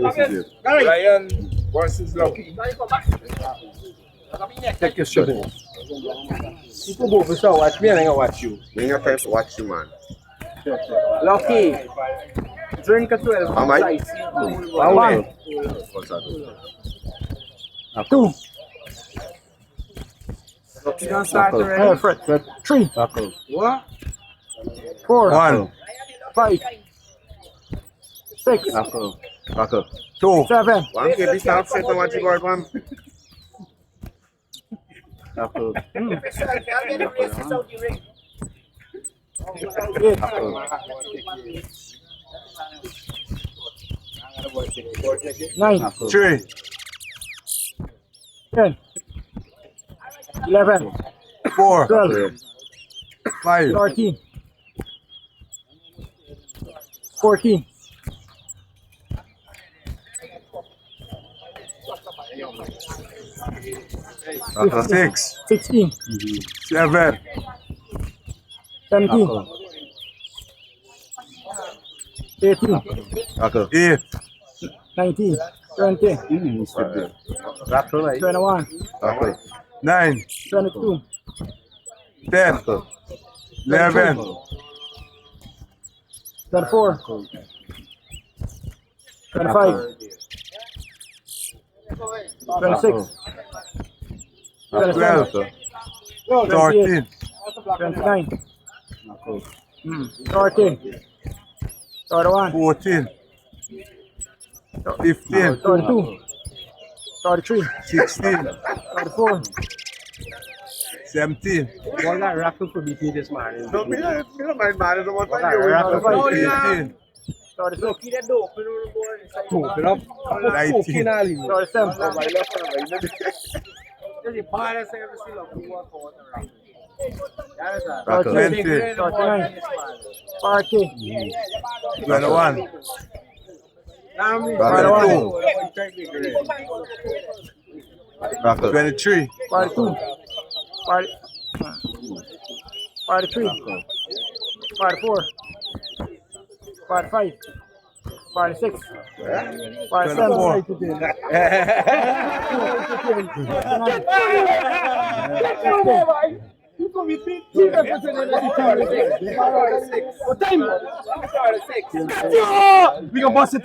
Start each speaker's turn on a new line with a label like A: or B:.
A: Ryan versus Lucky.
B: Take your shot.
A: People go for so watch me and I gonna watch you.
C: We ain't got time to watch you, man.
A: Lucky. Drink a 12.
C: How much?
A: One.
C: What's that?
B: Two.
A: You don't start already.
B: Fred. Three.
A: What?
B: Four.
D: 1,
B: 5. 6.
D: 2,
B: 7.
C: One kid, be stop straight and watch you board, man.
B: 9.
D: 3,
B: 10. 11.
D: 4,
B: 12.
D: 5,
B: 13. 14.
D: 6,
B: 16.
D: 7,
B: 17. 18.
D: 8,
B: 19. 20. 21.
D: 9,
B: 22.
D: 10, 11,
B: 24. 25. 26.
D: 12,
B: 28.
D: 13,
B: 29. 30. 31.
D: 14, 15,
B: 32. 33.
D: 16,
B: 34.
D: 17,
A: All that raffle for BT this morning.
C: No, me don't mind, man. I don't want to
B: Raffle
C: you.
D: 18,
B: 36.
A: Lucky that dope on the board. Open up.
D: 19,
B: 37.
A: There's a part that's ever seen Lucky walk out around. That is a
B: 40.
D: 20,
B: 39. 40.
D: 21,
A: Now me.
D: 23,
B: 42. 43. 44. 45. 46. 47.
A: 46. What time? 46.
B: We gonna bust it.